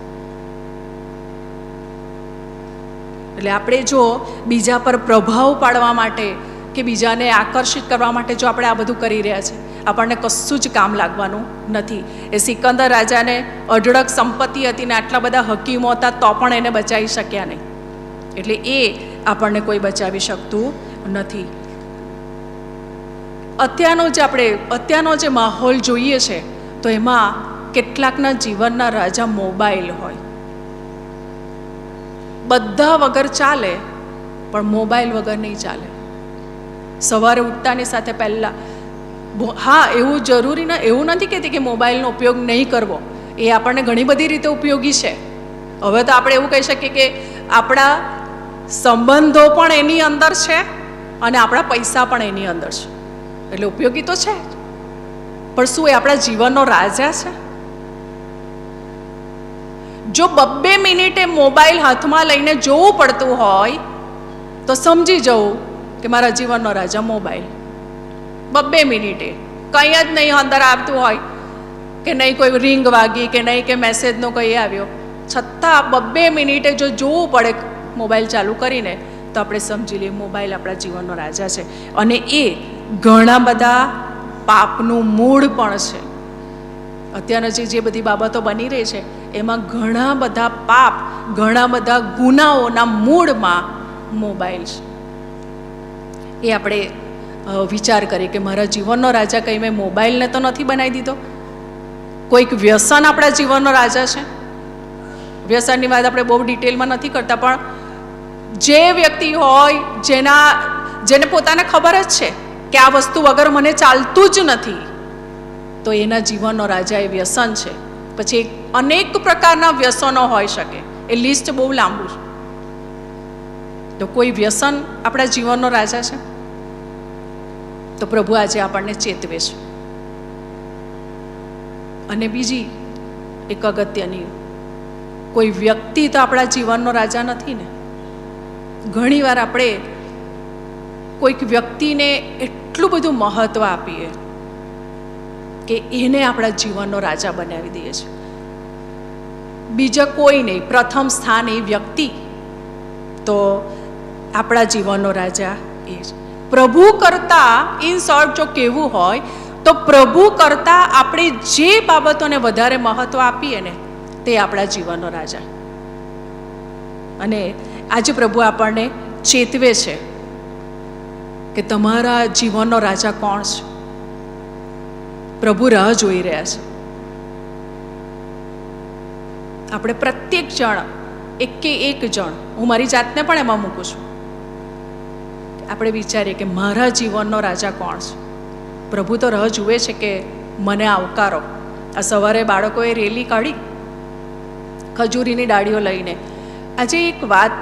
એટલે આપણે જો બીજા પર પ્રભાવ પાડવા માટે કે બીજાને આકર્ષિત કરવા માટે જો આપણે આ બધું કરી રહ્યા છે, આપણને કશું જ કામ લાગવાનું નથી. એ સિકંદર રાજાને અઢળક સંપત્તિ હતી ને આટલા બધા હકીમો હતા તો પણ એને બચાવી શક્યા નહીં. એટલે એ આપણને કોઈ બચાવી શકતું નથી. અત્યારનો જે માહોલ જોઈએ છે તો એમાં કેટલાકના જીવનના રાજા મોબાઈલ હોય. બધા વગર ચાલે પણ મોબાઈલ વગર નહીં ચાલે. સવારે ઉઠતાની સાથે પહેલાં, હા એવું જરૂરી ના, એવું નથી કહેતી કે મોબાઈલનો ઉપયોગ નહીં કરવો, એ આપણને ઘણી બધી રીતે ઉપયોગી છે. હવે તો આપણે એવું કહી શકીએ કે આપણા સંબંધો પણ એની અંદર છે અને આપણા પૈસા પણ એની અંદર છે, એટલે ઉપયોગી તો છે. પણ શું એ આપણા જીવનનો રાજા છે? જો 2 મિનિટે મોબાઈલ હાથમાં લઈને જોવું પડતું હોય તો સમજી જવું કે મારા જીવનનો રાજા મોબાઈલ. 2 મિનિટે કંઈ જ નહીં અંદર આવતું હોય, કે નહીં કોઈ રિંગ વાગી, કે નહીં કે મેસેજનો કંઈ આવ્યો, છતાં 2 મિનિટે જો જોવું પડે મોબાઈલ ચાલુ કરીને તો આપણે સમજી લઈએ મોબાઈલ આપણા જીવનનો રાજા છે. અને એ ઘણા બધા પાપનું મૂળ પણ છે. અત્યારના જે બધી બાબતો બની રહી છે એમાં ઘણા બધા પાપ, ઘણા બધા ગુનાઓના મૂળમાં મોબાઈલ છે. એ આપણે વિચાર કરીએ કે મારા જીવનનો રાજા કંઈ મેં મોબાઈલને તો નથી બનાવી દીધો. કોઈક વ્યસન આપણા જીવનનો રાજા છે. વ્યસનની વાત આપણે બહુ ડિટેલમાં નથી કરતા, પણ જે વ્યક્તિ હોય જેને પોતાને ખબર જ છે કે આ વસ્તુ વગર મને ચાલતું જ નથી, તો એના જીવનનો રાજા એ વ્યસન છે. પછી અનેક પ્રકારના વ્યસનો હોઈ શકે, એ લિસ્ટ બહુ લાંબુ છે. તો કોઈ વ્યસન આપણા જીવનનો રાજા છે? તો પ્રભુ આજે આપણને ચેતવે છે. અને બીજી એક અગત્યની, કોઈ વ્યક્તિ તો આપણા જીવનનો રાજા નથી ને. ઘણીવાર આપણે કોઈક વ્યક્તિને એટલું બધું મહત્ત્વ આપીએ કે એને આપણા જીવનનો રાજા બનાવી દઈએ છીએ. બીજા કોઈ નહીં, પ્રથમ સ્થાન એ વ્યક્તિ તો આપણા જીવનનો રાજા એ છે. પ્રભુ કરતાં, ઇન શોર્ટ જો કહેવું હોય તો પ્રભુ કરતાં આપણે જે બાબતોને વધારે મહત્ત્વ આપીએ ને તે આપણા જીવનનો રાજા. અને આજે પ્રભુ આપણને ચેતવે છે કે તમારા જીવનનો રાજા કોણ છે. પ્રભુ રાહ જોઈ રહ્યા છે. આપણે પ્રત્યેક જણ, એક જણ, હું મારી જાતને પણ એમાં મૂકું છું, આપણે વિચારીએ કે મારા જીવનનો રાજા કોણ છે. પ્રભુ તો રાહ જુએ છે કે મને આવકારો. આ સવારે બાળકોએ રેલી કાઢી ખજૂરીની ડાળીઓ લઈને. આજે એક વાત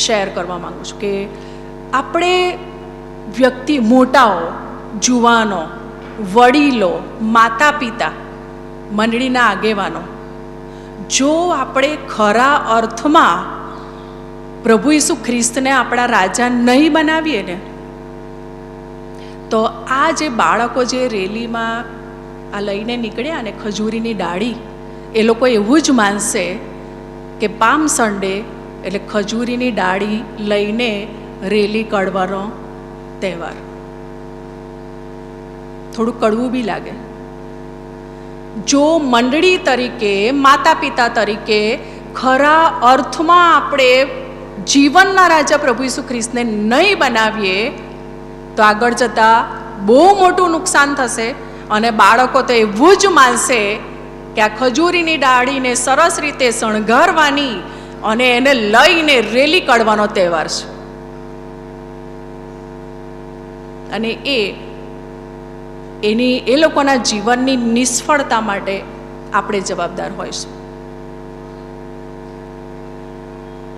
શેર કરવા માગું છું કે આપણે વ્યક્તિ, મોટાઓ, જુવાનો, વડીલો, માતા પિતા, મંડળીના આગેવાનો, જો આપણે ખરા અર્થમાં પ્રભુ ઈસુ ખ્રિસ્તને આપણા રાજા નહીં બનાવીએ ને, તો આ જે બાળકો જે રેલીમાં આ લઈને નીકળ્યા ને ખજૂરીની ડાળી, એ લોકો એવું જ માનશે કે પામ સન્ડે એટલે ખજૂરીની ડાળી લઈને રેલી કાઢવાનો તહેવાર. થોડું કડવું બી લાગે. જો મંડળી તરીકે, માતા પિતા તરીકે ખરા અર્થમાં આપણે જીવનના રાજા પ્રભુ ઈસુ ખ્રિસ્તને નહીં બનાવીએ તો આગળ જતાં બહુ મોટું નુકસાન થશે. અને બાળકો તો એવું જ માનશે કે આ ખજૂરીની ડાળીને સરસ રીતે શણગારવાની અને એને લઈને રેલી કાઢવાનો તહેવાર છે. અને એ લોકોના જીવનની નિષ્ફળતા માટે આપણે જવાબદાર હોઈશું.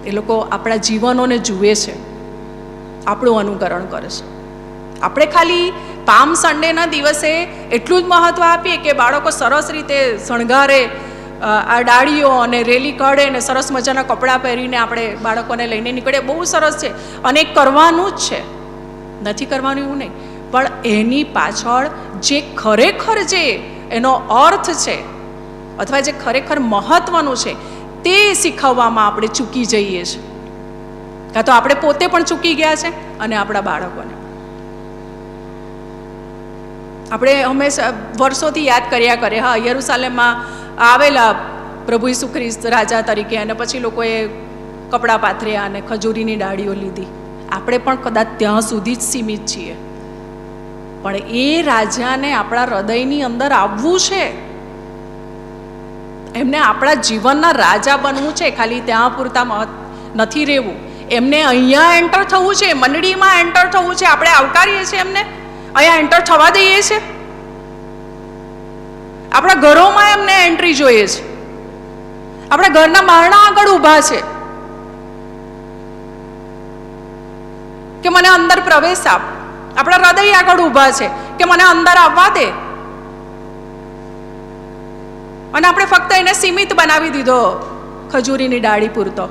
એ લોકો આપણા જીવનોને જુએ છે, આપણું અનુકરણ કરે છે. આપણે ખાલી પામ સન્ડેના દિવસે એટલું જ મહત્ત્વ આપીએ કે બાળકો સરસ રીતે શણગારે આ ડાળીઓ અને રેલી કાઢે ને સરસ મજાના કપડાં પહેરીને આપણે બાળકોને લઈને નીકળે. બહુ સરસ છે અને કરવાનું જ છે, નથી કરવાનું એવું નહીં, પણ એની પાછળ જે ખરેખર જે એનો અર્થ છે અથવા જે ખરેખર મહત્ત્વનું છે તે શીખવવામાં આપણે ચૂકી જઈએ છીએ. કાં તો આપણે પોતે પણ ચૂકી ગયા છે અને આપણા બાળકોને. આપણે હંમેશા વર્ષોથી યાદ કર્યા કરે, હા, યરુસાલેમમાં આવેલા પ્રભુ ઈસુ ખ્રિસ્ત રાજા તરીકે અને પછી લોકોએ કપડાં પાથર્યા અને ખજૂરીની ડાળીઓ લીધી. આપણે પણ કદાચ ત્યાં સુધી જ સીમિત છીએ. પણ એ રાજાને આપણા હૃદયની અંદર આવવું છે, એમને આપણા જીવનના રાજા બનવું છે, ખાલી ત્યાં પૂરતા નથી રહેવું. એમને અહીંયા એન્ટર થવું છે, મંડળીમાં એન્ટર થવું છે. આપણે આવકારીએ છીએ એમને, અહીંયા એન્ટર થવા દઈએ છીએ. આપણા ઘરોમાં એમને એન્ટ્રી જોઈએ છે. આપણા ઘરના બારણા આગળ ઊભા છે કે મને અંદર પ્રવેશ આપ. આપણા હૃદય આગળ ઊભા છે કે મને અંદર આવવા દે. અને આપણે ફક્ત એને સીમિત બનાવી દીધો ખજૂરીની ડાળી પૂરતો.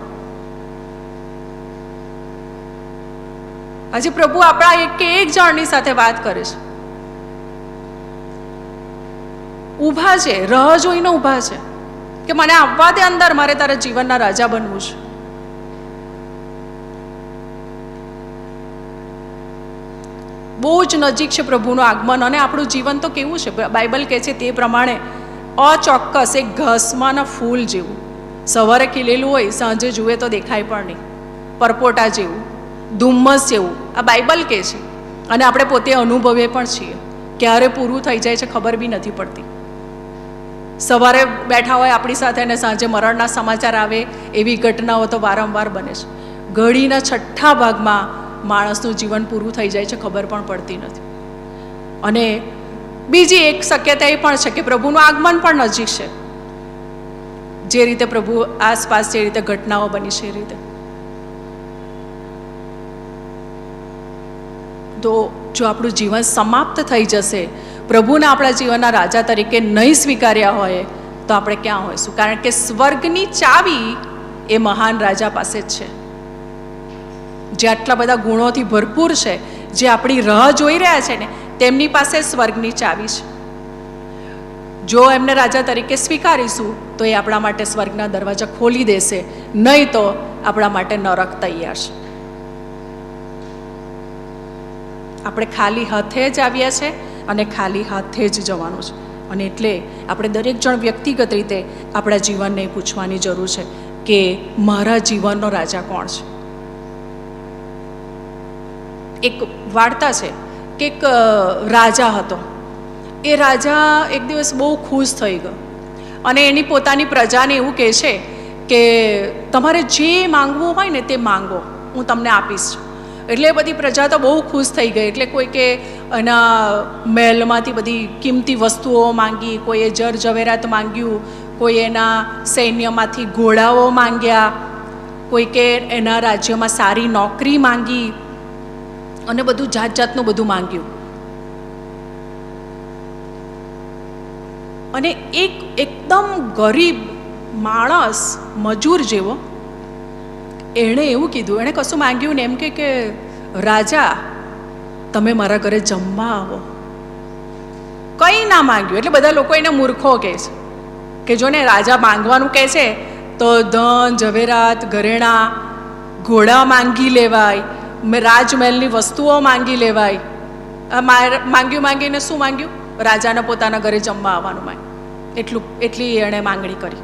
હજી પ્રભુ આપણા એક જણની સાથે વાત કરે છે. ઊભા છે, રાહ જોઈને ઊભા છે કે મને આવવા દે અંદર, મારે તારા જીવનના રાજા બનવું છે. બહુ જ નજીક છે પ્રભુનું આગમન. અને આપણું જીવન તો કેવું છે, બાઇબલ કહે છે તે પ્રમાણે અચોક્કસ એક ઘસમાંના ફૂલ જેવું. સવારે ખીલેલું હોય, સાંજે જુએ તો દેખાય પણ નહીં. પરપોટા જેવું, ધુમ્મસ જેવું આ બાઇબલ કહે છે. અને આપણે પોતે અનુભવીએ પણ છીએ. ક્યારે પૂરું થઈ જાય છે ખબર બી નથી પડતી. સવારે બેઠા હોય આપણી સાથે અને સાંજે મરણના સમાચાર આવે, એવી ઘટનાઓ તો વારંવાર બને છે. ઘડીના છઠ્ઠા ભાગમાં માણસનું જીવન પૂરું થઈ જાય છે, ખબર પણ પડતી નથી. અને બીજી એક શક્યતા એ પણ છે કે પ્રભુનું આગમન પણ નજીક છે. જે રીતે પ્રભુ આસપાસ જે રીતે ઘટનાઓ બની છે એ રીતે. તો જો આપણું જીવન સમાપ્ત થઈ જશે, પ્રભુને આપણા જીવનના રાજા તરીકે નહીં સ્વીકાર્યા હોય, તો આપણે ક્યાં હોઈશું? કારણ કે સ્વર્ગની ચાવી એ મહાન રાજા પાસે જ છે, જે આટલા બધા ગુણોથી ભરપૂર છે, જે આપણી રાહ જોઈ રહ્યા છે ને, તેમની પાસે સ્વર્ગની ચાવી છે. જો એમને રાજા તરીકે સ્વીકારીશું તો એ આપણા માટે સ્વર્ગના દરવાજા ખોલી દેશે, નહીં તો આપણા માટે નરક તૈયાર છે. આપણે ખાલી હાથે જ આવ્યા છે અને ખાલી હાથે જ જવાનું છે. અને એટલે આપણે દરેક જણ વ્યક્તિગત રીતે આપણા જીવનને પૂછવાની જરૂર છે કે મારા જીવનનો રાજા કોણ છે. એક વાર્તા છે કે એક રાજા હતો. એ રાજા એક દિવસ બહુ ખુશ થઈ ગયો અને એની પોતાની પ્રજાને એવું કહે છે કે તમારે જે માંગવું હોય ને તે માંગો, હું તમને આપીશ. એટલે બધી પ્રજા તો બહુ ખુશ થઈ ગઈ. એટલે કોઈ કે એના મહેલમાંથી બધી કિંમતી વસ્તુઓ માંગી, કોઈએ જર ઝવેરાત માંગ્યું, કોઈ એના સૈન્યમાંથી ઘોડાઓ માંગ્યા, કોઈ કે એના રાજ્યમાં સારી નોકરી માંગી અને બધું જાત જાતનું બધું માંગ્યું. અને એક એકદમ ગરીબ માણસ, મજૂર જેવો, એણે એવું કીધું, એણે કશું માંગ્યું ને, એમ કે રાજા તમે મારા ઘરે જમવા આવો. કંઈ ના માંગ્યું. એટલે બધા લોકો એને મૂર્ખો કહે છે કે જો ને રાજા માંગવાનું કહે છે તો ધન ઝવેરાત ઘરેણાં ઘોડા માંગી લેવાય, રાજમહેલની વસ્તુઓ માંગી લેવાય. માંગીને શું માંગ્યું? રાજાને પોતાના ઘરે જમવા આવવાનું માંગ્યું. એટલી એણે માંગણી કરી.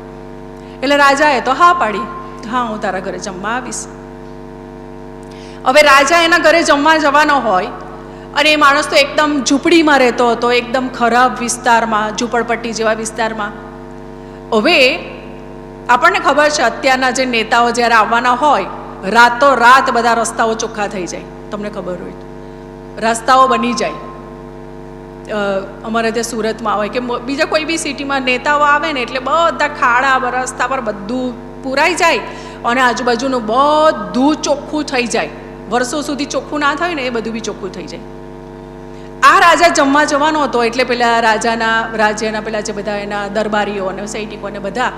એટલે રાજાએ તો હા પાડી, હા હું તારા ઘરે જમવા આવીશ. હવે રાજા એના ઘરે જમવા જવાનો હોય અને એ માણસ તો એકદમ ઝૂંપડીમાં રહેતો હતો, એકદમ ખરાબ વિસ્તારમાં, ઝૂંપડપટ્ટી જેવા વિસ્તારમાં. હવે આપણને ખબર છે અત્યારના જે નેતાઓ જ્યારે આવવાના હોય, રાતોરાત બધા રસ્તાઓ ચોખ્ખા થઈ જાય. તમને ખબર હોય તો રસ્તાઓ બની જાય. અમારે ત્યાં સુરતમાં હોય કે બીજા કોઈ બી સિટીમાં નેતાઓ આવે ને એટલે બધા ખાડા રસ્તા પર બધું પૂરાઈ જાય અને આજુબાજુનું બધું ચોખ્ખું થઈ જાય. વર્ષો સુધી ચોખ્ખું ના થયું ને એ બધું બી ચોખ્ખું થઈ જાય. આ રાજા જમવા જવાનો હતો એટલે પેલા રાજ્યના પેલા જે બધા એના દરબારીઓ અને સૈનિકોને બધા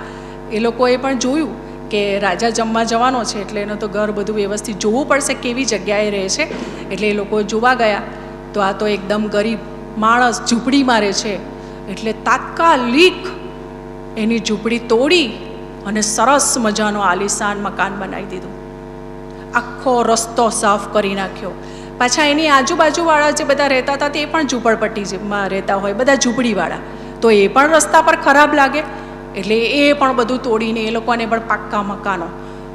એ લોકોએ પણ જોયું કે રાજા જમવા જવાનો છે એટલે એનો તો ઘર બધું વ્યવસ્થિત જોવું પડશે, કેવી જગ્યાએ રહે છે. એટલે એ લોકો જોવા ગયા તો આ તો એકદમ ગરીબ માણસ ઝૂંપડીમાં રહે છે. એટલે તાત્કાલિક એની ઝૂંપડી તોડી અને સરસ મજાનો આલીશાન મકાન બનાવી દીધું. આખો રસ્તો સાફ કરી નાખ્યો. પાછા એની આજુબાજુવાળા જે બધા રહેતા હતા તે પણ ઝૂંપડપટ્ટીમાં રહેતા હોય, બધા ઝૂંપડીવાળા, તો એ પણ રસ્તા પર ખરાબ લાગે એટલે એ પણ બધું તોડીને એ લોકોને પણ પાક્કા મકાનો.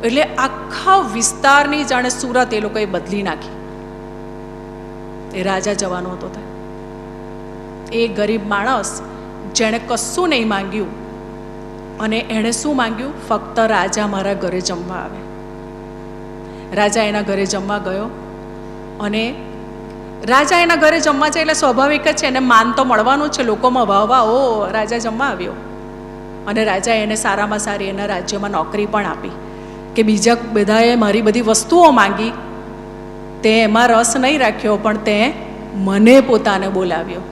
એટલે આખા વિસ્તારની જાણે સુરત એ લોકોએ બદલી નાખી. એ રાજા જવાનો હતો ત્યાં. એ ગરીબ માણસ જેણે કશું નહીં માંગ્યું અને એણે શું માંગ્યું? ફક્ત રાજા મારા ઘરે જમવા આવે. રાજા એના ઘરે જમવા ગયો અને રાજા એના ઘરે જમવા જાય એટલે સ્વાભાવિક જ છે, એને માન તો મળવાનું જ છે, લોકોમાં વાહ ઓ રાજા જમવા આવ્યો. અને રાજાએ એને સારામાં સારી એના રાજ્યમાં નોકરી પણ આપી કે બીજા બધાએ મારી બધી વસ્તુઓ માંગી, તે એમાં રસ નહીં રાખ્યો પણ તે મને પોતાને બોલાવ્યો,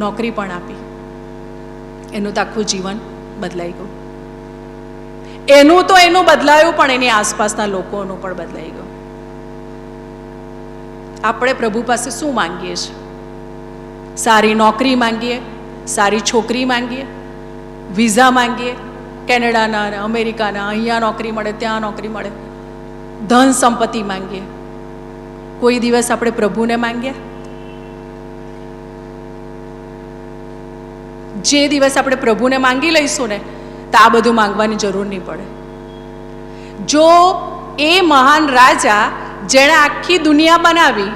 નોકરી પણ આપી. એનું તો આખું જીવન બદલાઈ ગયું. એનું તો એનું બદલાયું પણ એની આસપાસના લોકોનું પણ બદલાઈ ગયું. આપણે પ્રભુ પાસે શું માંગીએ છીએ? સારી નોકરી માંગીએ, સારી છોકરી માંગીએ, વિઝા માંગીએ, કેનેડાના અને અમેરિકાના, અહીંયા નોકરી મળે, ત્યાં નોકરી મળે, ધન સંપત્તિ માંગીએ. કોઈ દિવસ આપણે પ્રભુને માંગ્યા? જે દિવસ આપણે પ્રભુને માંગી લઈશું ને તો આ બધું માંગવાની જરૂર નહીં પડે. જો એ મહાન રાજા જેણે આખી દુનિયા બનાવી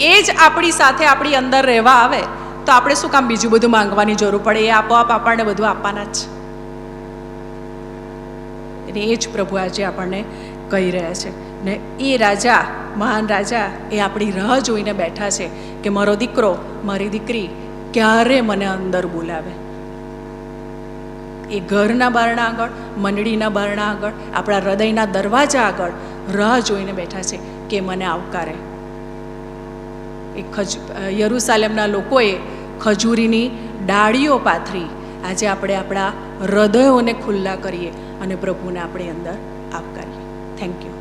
એ જ આપણી સાથે આપણી અંદર રહેવા આવે તો આપણે શું કામ બીજું બધું માંગવાની જરૂર પડે? એ આપોઆપ આપણને બધું આપવાના જ. અને એ જ પ્રભુ આજે આપણને કહી રહ્યા છે. ને એ રાજા, મહાન રાજા, એ આપણી રાહ જોઈને બેઠા છે કે મારો દીકરો, મારી દીકરી ક્યારે મને અંદર બોલાવે. એ ઘરના બારણા આગળ, મંડળીના બારણા આગળ, આપણા હૃદયના દરવાજા આગળ રાહ જોઈને બેઠા છે કે મને આવકારે. યરુસાલેમના લોકોએ ખજૂરીની ડાળીઓ પાથરી. આજે આપણે આપણા હૃદયોને ખુલ્લા કરીએ અને પ્રભુને આપણે અંદર આવકારીએ. Thank you.